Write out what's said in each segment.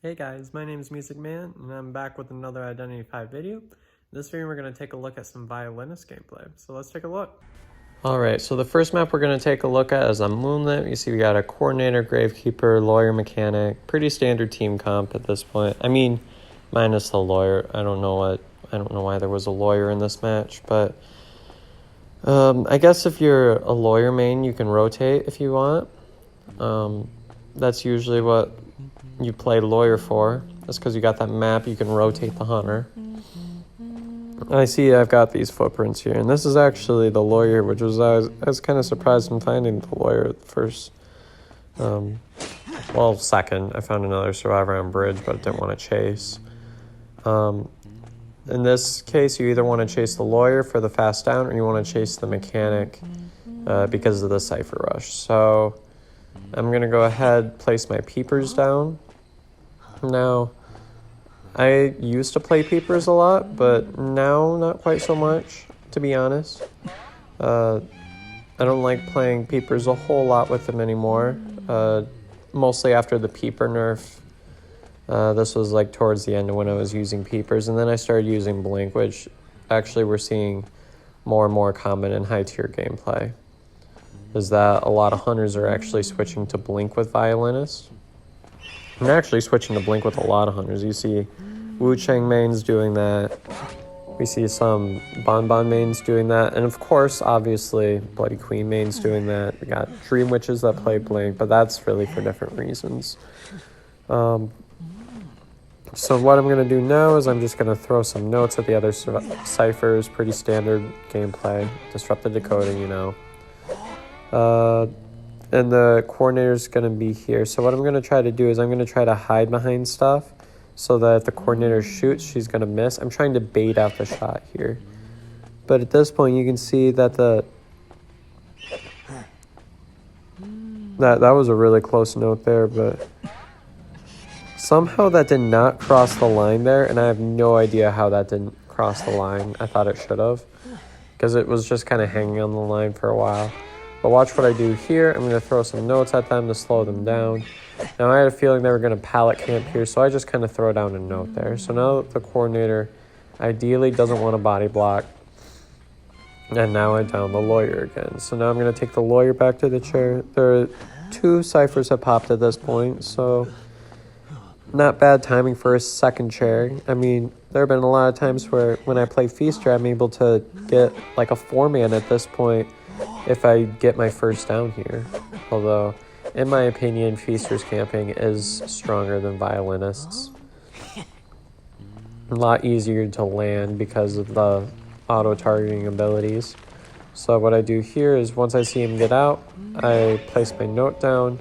Hey guys, my name is Music Man, and I'm back with another Identity 5 video. In this video, we're going to take a look at some Violinist gameplay, so let's take a look. Alright, so the first map we're going to take a look at is on Moonlit. You see we got a Coordinator, Gravekeeper, Lawyer, Mechanic. Pretty standard team comp at this point. I mean, minus the Lawyer. I don't know why there was a Lawyer in this match, but I guess if you're a Lawyer main, you can rotate if you want. That's usually what you play Lawyer for. That's because you got that map, you can rotate the Hunter. I see I've got these footprints here, and this is actually the Lawyer, which was I was kind of surprised in finding the Lawyer at first. Well, second, I found another Survivor on Bridge, but I didn't want to chase. In this case, you either want to chase the Lawyer for the fast down, or you want to chase the Mechanic because of the Cypher Rush. So I'm going to go ahead, place my Peepers down. Now, I used to play Peepers a lot, but now not quite so much, to be honest. I don't like playing Peepers a whole lot with them anymore, mostly after the Peeper nerf. This was like towards the end of when I was using Peepers, and then I started using Blink, which actually we're seeing more and more common in high-tier gameplay, is that a lot of Hunters are actually switching to Blink with Violinists. I'm actually switching to Blink with a lot of Hunters. You see Wu Chang mains doing that. We see some Bon Bon mains doing that. And of course, obviously, Bloody Queen mains doing that. We got Dream Witches that play Blink, but that's really for different reasons. So what I'm going to do now is I'm just going to throw some notes at the other ciphers. Pretty standard gameplay. Disrupted decoding, you know. And the coordinator's going to be here. So what I'm going to try to do is I'm going to try to hide behind stuff so that if the coordinator shoots, she's going to miss. I'm trying to bait out the shot here. But at this point, you can see that that was a really close note there, but somehow that did not cross the line there, and I have no idea how that didn't cross the line. I thought it should have, because it was just kind of hanging on the line for a while. But watch what I do here. I'm going to throw some notes at them to slow them down. Now, I had a feeling they were going to pallet camp here, so I just kind of throw down a note there. So now the coordinator ideally doesn't want a body block. And now I down the Lawyer again. So now I'm going to take the Lawyer back to the chair. There are 2 ciphers have popped at this point, so not bad timing for a second chair. I mean, there have been a lot of times where when I play Feaster, I'm able to get like a 4-man at this point if I get my first down here. Although, in my opinion, Feaster's camping is stronger than Violinists. A lot easier to land because of the auto-targeting abilities. So what I do here is once I see him get out, I place my note down.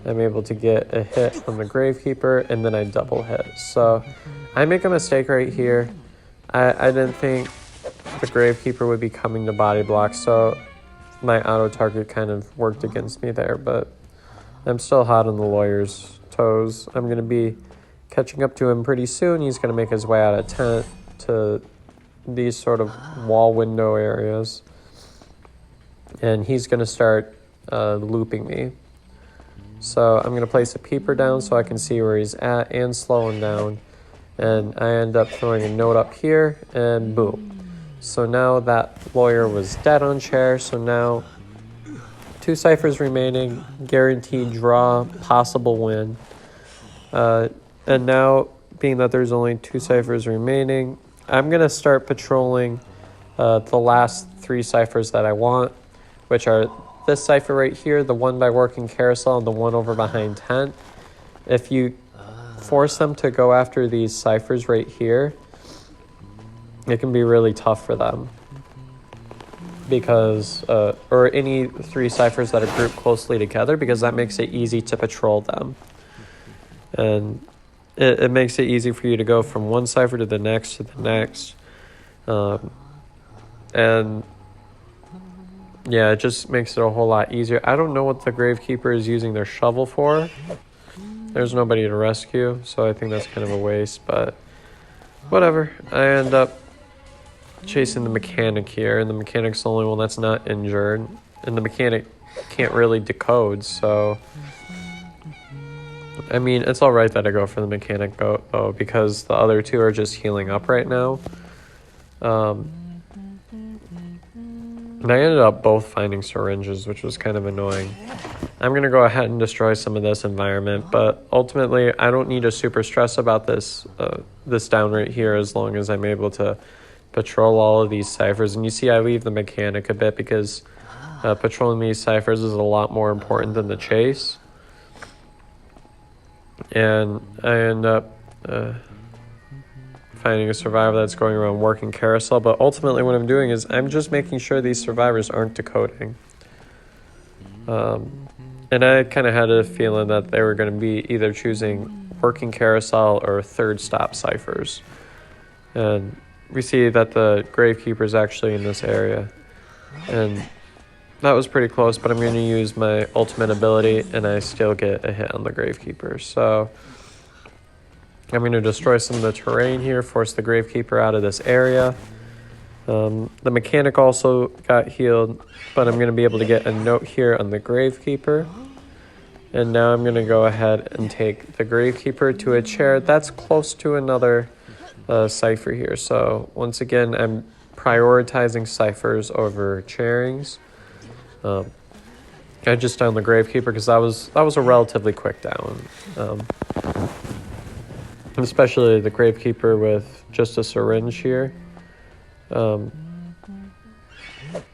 I'm able to get a hit from the Gravekeeper, and then I double hit. So I make a mistake right here. I didn't think the Gravekeeper would be coming to body block, so my auto-target kind of worked against me there, but I'm still hot on the Lawyer's toes. I'm going to be catching up to him pretty soon. He's going to make his way out of tent to these sort of wall window areas, and he's going to start looping me. So I'm going to place a Peeper down so I can see where he's at and slow him down, and I end up throwing a note up here, and boom. So now that Lawyer was dead on chair, so now 2 ciphers remaining, guaranteed draw, possible win. And now, being that there's only 2 ciphers remaining, I'm going to start patrolling the last 3 ciphers that I want, which are this cipher right here, the one by Working Carousel, and the one over behind tent. If you force them to go after these ciphers right here, it can be really tough for them because, or any 3 ciphers that are grouped closely together, because that makes it easy to patrol them. And it makes it easy for you to go from one cipher to the next to the next. And yeah, it just makes it a whole lot easier. I don't know what the Gravekeeper is using their shovel for. There's nobody to rescue, so I think that's kind of a waste, but whatever. I end up chasing the Mechanic here, and the Mechanic's the only one that's not injured, and the Mechanic can't really decode, so I mean, it's all right that I go for the mechanic though, because the other two are just healing up right now. And I ended up both finding syringes, which was kind of annoying. I'm going to go ahead and destroy some of this environment, but ultimately I don't need to super stress about this down right here as long as I'm able to patrol all of these ciphers. And you see I leave the mechanic a bit because patrolling these ciphers is a lot more important than the chase. And I end up finding a survivor that's going around working carousel, but ultimately what I'm doing is I'm just making sure these survivors aren't decoding. And I kind of had a feeling that they were going to be either choosing working carousel or third stop ciphers. And we see that the Gravekeeper is actually in this area. And that was pretty close, but I'm going to use my ultimate ability, and I still get a hit on the Gravekeeper. So I'm going to destroy some of the terrain here, force the Gravekeeper out of this area. The mechanic also got healed, but I'm going to be able to get a note here on the Gravekeeper. And now I'm going to go ahead and take the Gravekeeper to a chair that's close to another cipher here. So once again, I'm prioritizing ciphers over chairings. I just downed the Gravekeeper because that was a relatively quick down. Especially the Gravekeeper with just a syringe here. And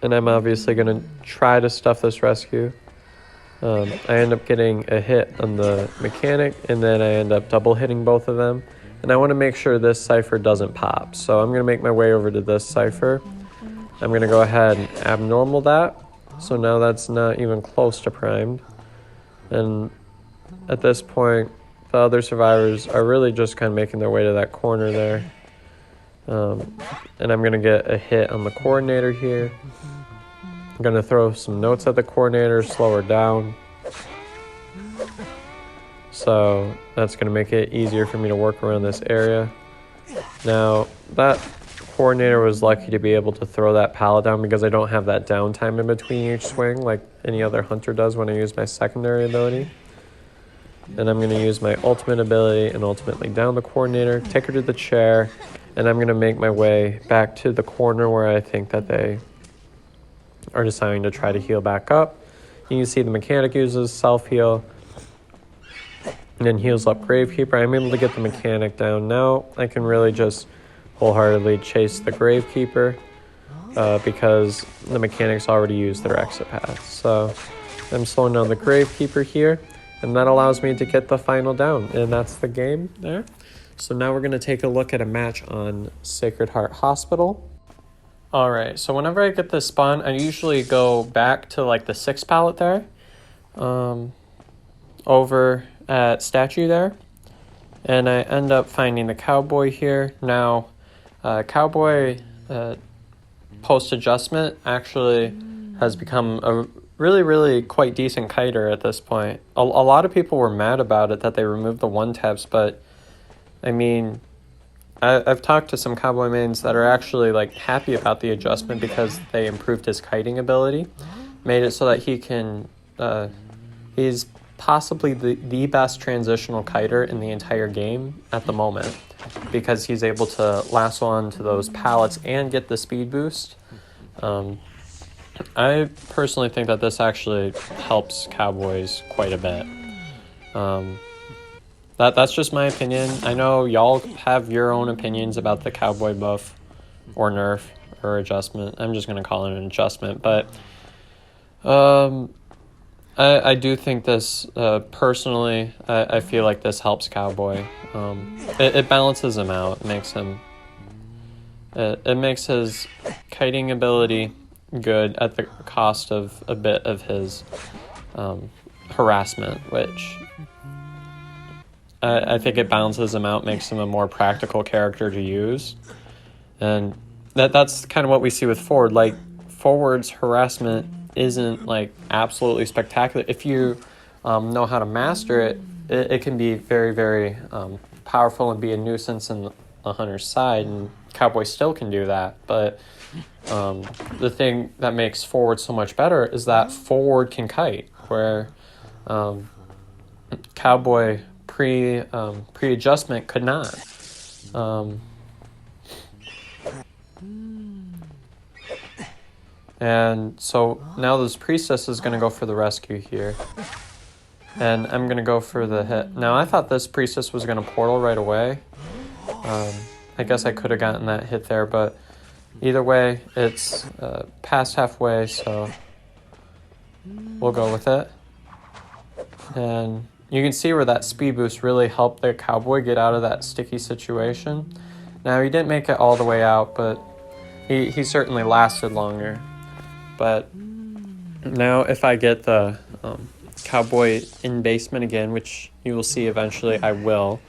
I'm obviously going to try to stuff this rescue. I end up getting a hit on the mechanic, and then I end up double hitting both of them. And I want to make sure this cipher doesn't pop. So I'm going to make my way over to this cipher. I'm going to go ahead and abnormal that. So now that's not even close to primed. And at this point, the other survivors are really just kind of making their way to that corner there. And I'm going to get a hit on the coordinator here. I'm going to throw some notes at the coordinator, slow her down. So that's going to make it easier for me to work around this area. Now, that coordinator was lucky to be able to throw that pallet down because I don't have that downtime in between each swing like any other hunter does when I use my secondary ability. And I'm going to use my ultimate ability and ultimately down the coordinator, take her to the chair, and I'm going to make my way back to the corner where I think that they are deciding to try to heal back up. You can see the mechanic uses self-heal and then heals up Gravekeeper. I'm able to get the mechanic down. Now I can really just wholeheartedly chase the Gravekeeper because the mechanics already used their exit path. So I'm slowing down the Gravekeeper here, and that allows me to get the final down, and that's the game there. So now we're going to take a look at a match on Sacred Heart Hospital. Alright, so whenever I get this spawn, I usually go back to like the 6th pallet there, over at statue there, and I end up finding the Cowboy here. Now, Cowboy post-adjustment actually has become a really quite decent kiter at this point. A lot of people were mad about it that they removed the 1-taps, but I mean, I've talked to some Cowboy mains that are actually like happy about the adjustment because they improved his kiting ability, made it so that he can, he's possibly the best transitional kiter in the entire game at the moment because he's able to lasso onto those pallets and get the speed boost. I personally think that this actually helps Cowboys quite a bit. That's just my opinion. I know y'all have your own opinions about the Cowboy buff or nerf or adjustment. I'm just going to call it an adjustment. But I do think this, personally, I feel like this helps Cowboy. It balances him out. It makes him... It makes his kiting ability good at the cost of a bit of his harassment, which... I think it balances him out, makes him a more practical character to use. And that's kind of what we see with Forward. Like, Forward's harassment isn't, like, absolutely spectacular. If you know how to master it, it can be very powerful and be a nuisance in the hunter's side, and Cowboy still can do that. But the thing that makes Forward so much better is that Forward can kite, where Cowboy pre-adjustment could not. And so now this priestess is going to go for the rescue here. And I'm going to go for the hit. Now, I thought this priestess was going to portal right away. I guess I could have gotten that hit there, but either way, it's past halfway, so we'll go with it. And you can see where that speed boost really helped the cowboy get out of that sticky situation. Now, he didn't make it all the way out, but he certainly lasted longer. But now if I get the cowboy in basement again, which you will see eventually I will,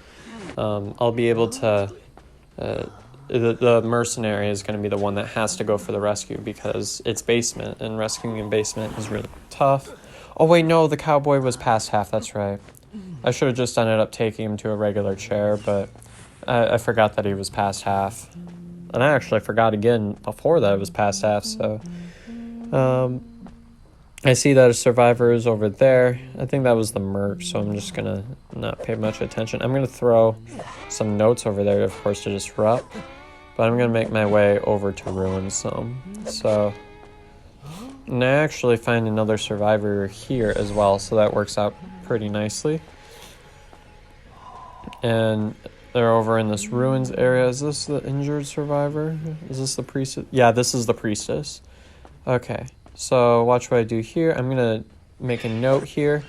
I'll be able to... the mercenary is going to be the one that has to go for the rescue because it's basement, and rescuing in basement is really tough. Oh wait, no, the cowboy was past half, that's right. I should have just ended up taking him to a regular chair, but I forgot that he was past half. And I actually forgot again before that it was past half, so... I see that a survivor is over there. I think that was the merc, so I'm just going to not pay much attention. I'm going to throw some notes over there, of course, to disrupt. But I'm going to make my way over to ruin some. So, and I actually find another survivor here as well, so that works out pretty nicely. And they're over in this ruins area. Is this the injured survivor? Is this the priestess? Yeah, this is the priestess. Okay. So watch what I do here. I'm going to make a note here.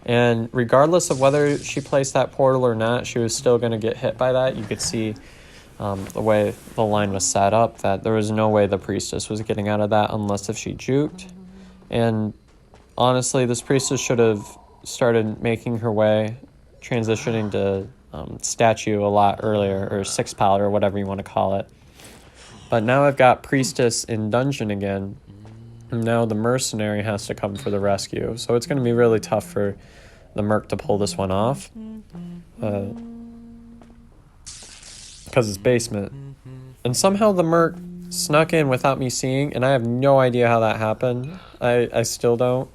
And regardless of whether she placed that portal or not, she was still going to get hit by that. You could see the way the line was set up, that there was no way the priestess was getting out of that unless if she juked. And honestly, this priestess should have started making her way, transitioning to statue a lot earlier, or six palette, or whatever you want to call it. But now I've got priestess in dungeon again. Now the mercenary has to come for the rescue. So it's going to be really tough for the merc to pull this one off. Because it's basement. And somehow the merc snuck in without me seeing, and I have no idea how that happened. I still don't.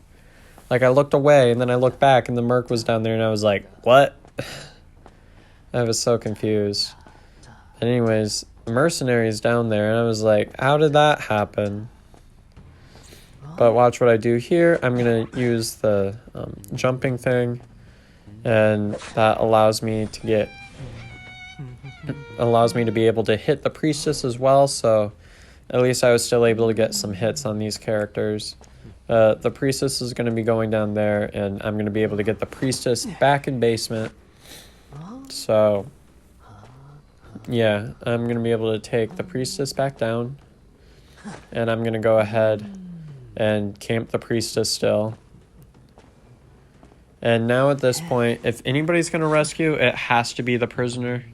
Like, I looked away, and then I looked back, and the merc was down there, and I was like, what? I was so confused. Anyways, the mercenary is down there, and I was like, how did that happen? But watch what I do here. I'm going to use the jumping thing, and that allows me to be able to hit the priestess as well, so at least I was still able to get some hits on these characters. The priestess is going to be going down there, and I'm going to be able to get the priestess back in basement. So, yeah, I'm going to be able to take the priestess back down, and I'm going to go ahead and camp the priestess still. And now at this point, if anybody's going to rescue, it has to be the prisoner.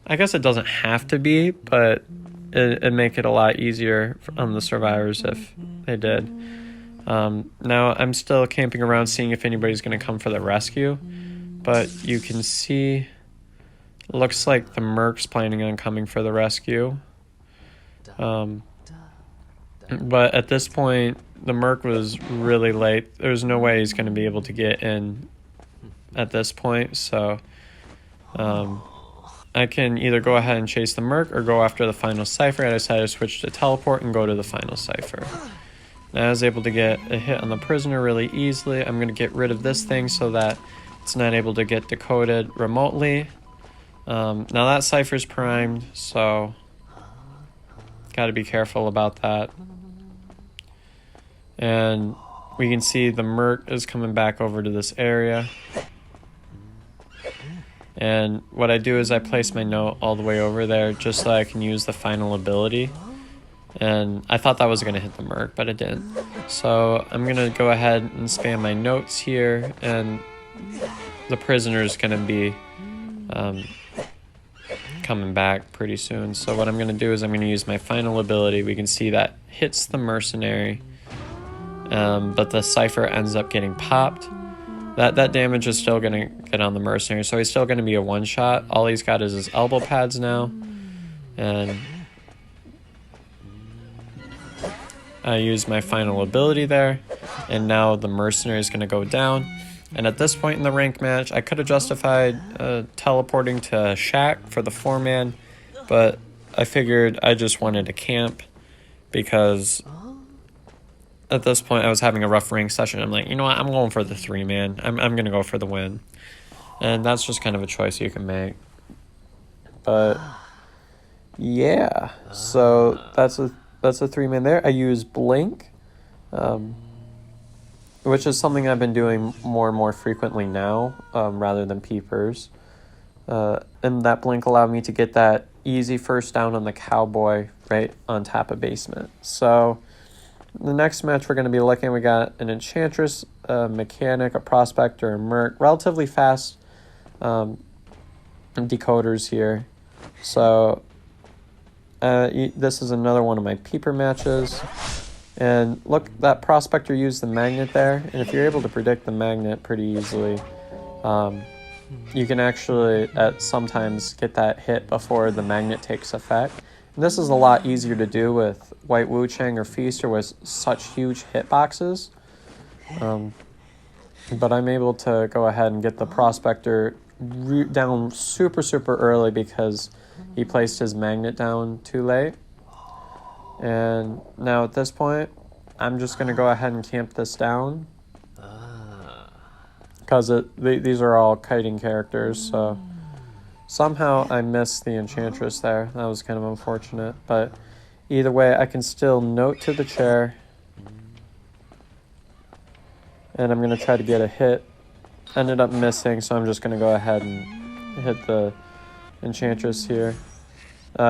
I guess it doesn't have to be, but it'd make it a lot easier on the survivors if they did. Now I'm still camping around seeing if anybody's going to come for the rescue, but you can see, looks like the merc's planning on coming for the rescue. But at this point, the merc was really late. There's no way he's going to be able to get in at this point, so I can either go ahead and chase the merc or go after the final cipher. I decided to switch to teleport and go to the final cipher. Now I was able to get a hit on the prisoner really easily. I'm going to get rid of this thing so that it's not able to get decoded remotely. Now that cipher's primed, so got to be careful about that. And we can see the merc is coming back over to this area. And what I do is I place my note all the way over there just so I can use the final ability. And I thought that was going to hit the merc, but it didn't. So I'm going to go ahead and spam my notes here, and the prisoner is going to be coming back pretty soon. So what I'm going to do is I'm going to use my final ability. We can see that hits the mercenary, but the cipher ends up getting popped. That damage is still going to get on the mercenary, so he's still going to be a one-shot. All he's got is his elbow pads now, and I use my final ability there, and now the mercenary is going to go down. And at this point in the rank match, I could have justified teleporting to Shack for the 4-man, but I figured I just wanted to camp because at this point I was having a rough rank session. I'm like, you know what, I'm going for the 3-man. I'm going to go for the win. And that's just kind of a choice you can make. But yeah, so that's a 3-man there. I use Blink, which is something I've been doing more and more frequently now, rather than peepers. And that Blink allowed me to get that easy first down on the Cowboy right on top of basement. So the next match we're going to be looking at, we got an Enchantress, a Mechanic, a Prospector, a Merc, relatively fast decoders here. So this is another one of my peeper matches. And look, that Prospector used the magnet there, and if you're able to predict the magnet pretty easily, you can actually sometimes get that hit before the magnet takes effect. And this is a lot easier to do with White Wu Chang or Feaster with such huge hitboxes. But I'm able to go ahead and get the Prospector down super early because he placed his magnet down too late. And now at this point, I'm just going to go ahead and camp this down. Because these are all kiting characters, so somehow I missed the Enchantress there. That was kind of unfortunate. But either way, I can still note to the chair. And I'm going to try to get a hit. Ended up missing, so I'm just going to go ahead and hit the Enchantress here.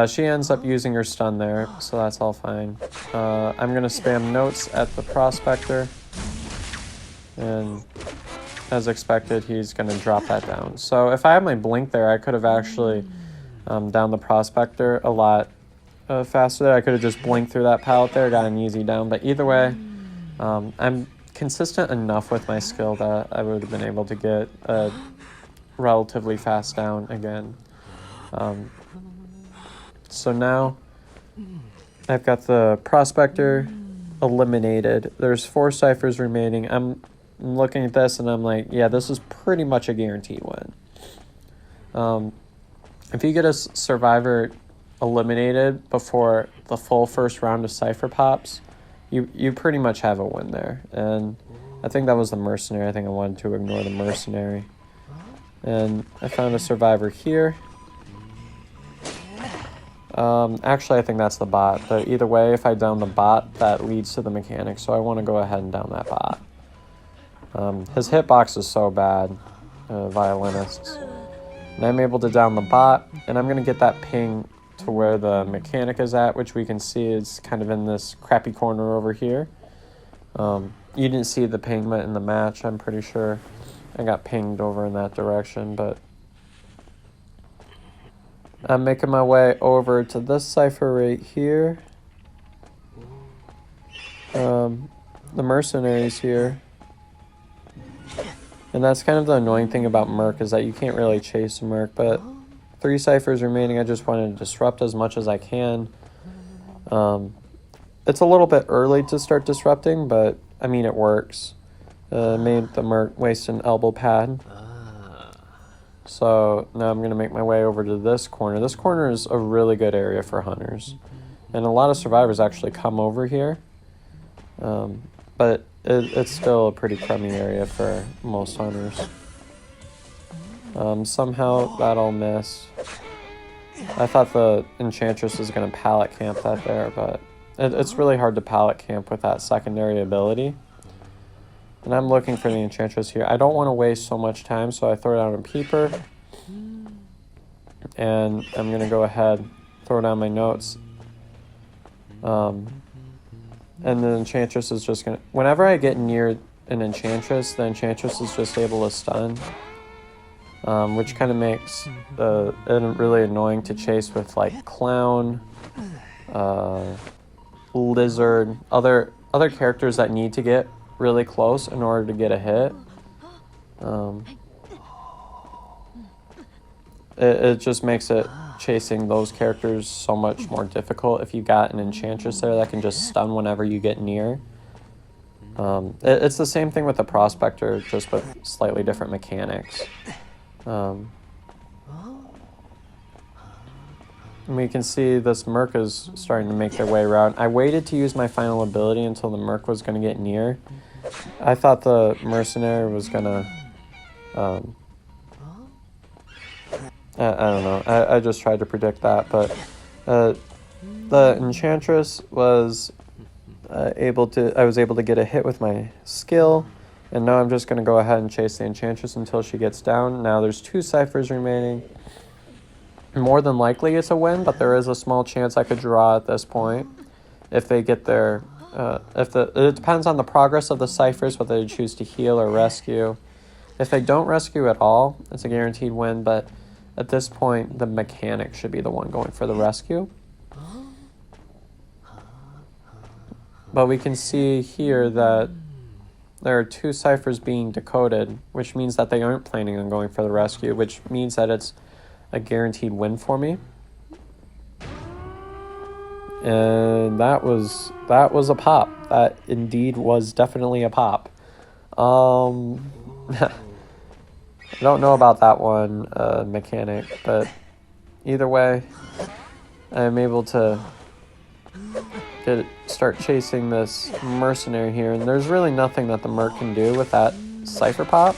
She ends up using her stun there, so that's all fine. I'm going to spam notes at the Prospector. And as expected, he's going to drop that down. So if I had my Blink there, I could have actually downed the Prospector a lot faster there. I could have just blinked through that pallet there, got an easy down. But either way, I'm consistent enough with my skill that I would have been able to get a relatively fast down again. So now I've got the Prospector eliminated. There's 4 ciphers remaining. I'm looking at this and I'm like, yeah, this is pretty much a guaranteed win. If you get a survivor eliminated before the full first round of cipher pops, you pretty much have a win there. And I think that was the Mercenary. I think I wanted to ignore the Mercenary. And I found a survivor here. Actually, I think that's the bot, but either way, if I down the bot, that leads to the Mechanic, so I want to go ahead and down that bot. His hitbox is so bad, Violinist. And I'm able to down the bot, and I'm going to get that ping to where the Mechanic is at, which we can see is kind of in this crappy corner over here. You didn't see the pingment in the match, I'm pretty sure. I got pinged over in that direction, but I'm making my way over to this cipher right here. The Mercenary's here. And that's kind of the annoying thing about Merc, is that you can't really chase a Merc, but 3 ciphers remaining. I just wanted to disrupt as much as I can. It's a little bit early to start disrupting, but I mean, it works. Made the Merc waste an elbow pad. So now I'm going to make my way over to this corner. This corner is a really good area for hunters. And a lot of survivors actually come over here. But it's still a pretty crummy area for most hunters. Somehow that all missed. I thought the Enchantress was going to pallet camp that there, but it's really hard to pallet camp with that secondary ability. And I'm looking for the Enchantress here. I don't want to waste so much time, so I throw down a peeper. And I'm going to go ahead, throw down my notes. And the Enchantress is just going to... Whenever I get near an Enchantress, the Enchantress is just able to stun. Which kind of makes it really annoying to chase with, like, Clown, Lizard, other characters that need to get really close in order to get a hit. It just makes it chasing those characters so much more difficult if you got an Enchantress there that can just stun whenever you get near. It's the same thing with the Prospector, just with slightly different mechanics. And we can see this Merc is starting to make their way around. I waited to use my final ability until the Merc was going to get near. I thought the Mercenary was going to... I don't know. I just tried to predict that, but the Enchantress was I was able to get a hit with my skill, and now I'm just going to go ahead and chase the Enchantress until she gets down. Now there's 2 ciphers remaining. More than likely it's a win, but there is a small chance I could draw at this point if they get their... it depends on the progress of the ciphers, whether they choose to heal or rescue. If they don't rescue at all, it's a guaranteed win, but at this point, the mechanic should be the one going for the rescue. But we can see here that there are 2 ciphers being decoded, which means that they aren't planning on going for the rescue, which means that it's a guaranteed win for me. And that was a pop. That indeed was definitely a pop. I don't know about that one, mechanic, but either way, I'm able to start chasing this Mercenary here, and there's really nothing that the Merc can do with that Cipher Pop.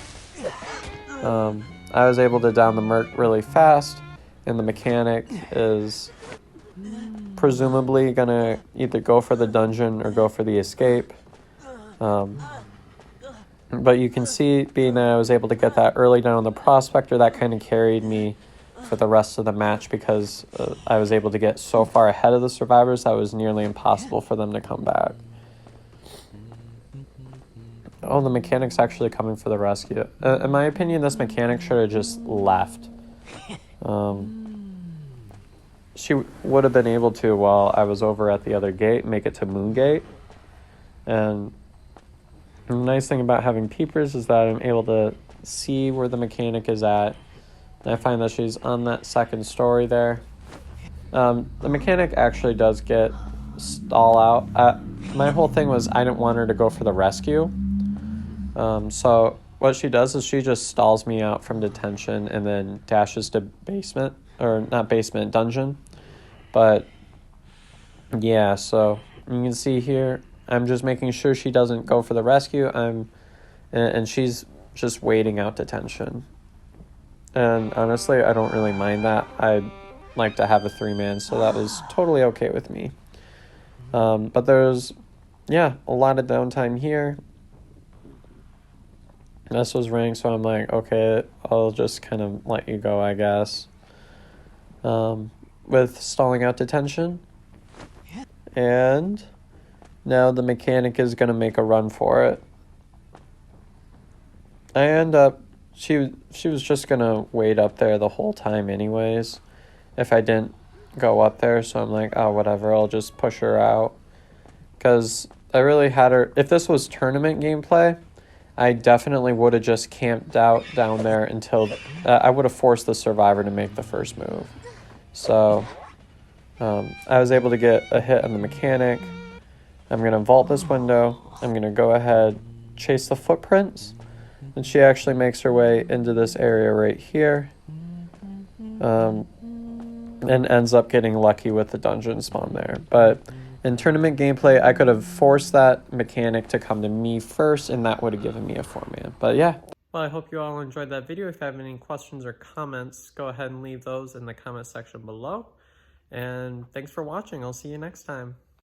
I was able to down the Merc really fast, and the mechanic is presumably gonna either go for the dungeon or go for the escape. But you can see, being that I was able to get that early down on the Prospector, that kind of carried me for the rest of the match, because I was able to get so far ahead of the survivors that it was nearly impossible for them to come back. Oh, the mechanic's actually coming for the rescue. In my opinion, this mechanic should have just left. She would have been able to, while I was over at the other gate, make it to Moongate. And the nice thing about having peepers is that I'm able to see where the mechanic is at. And I find that she's on that second story there. The mechanic actually does get stall out. My whole thing was I didn't want her to go for the rescue. So what she does is she just stalls me out from detention and then dashes to basement, or not basement, dungeon. But yeah, so you can see here, I'm just making sure she doesn't go for the rescue. And she's just waiting out detention. And honestly, I don't really mind that. I'd like to have a 3-man, so that was totally okay with me. But there's, yeah, a lot of downtime here. This was ranked, so I'm like, okay, I'll just kind of let you go, I guess. With stalling out detention. And now the mechanic is going to make a run for it. I end up, she was just going to wait up there the whole time anyways, if I didn't go up there. So I'm like, oh, whatever, I'll just push her out. Because I really had her, if this was tournament gameplay, I definitely would have just camped out down there until, I would have forced the survivor to make the first move. So I was able to get a hit on the mechanic. I'm going to vault this window. I'm going to go ahead, chase the footprints. And she actually makes her way into this area right here. And ends up getting lucky with the dungeon spawn there. But in tournament gameplay, I could have forced that mechanic to come to me first, and that would have given me a 4-man. But yeah. Well, I hope you all enjoyed that video. If you have any questions or comments, go ahead and leave those in the comment section below. And thanks for watching. I'll see you next time.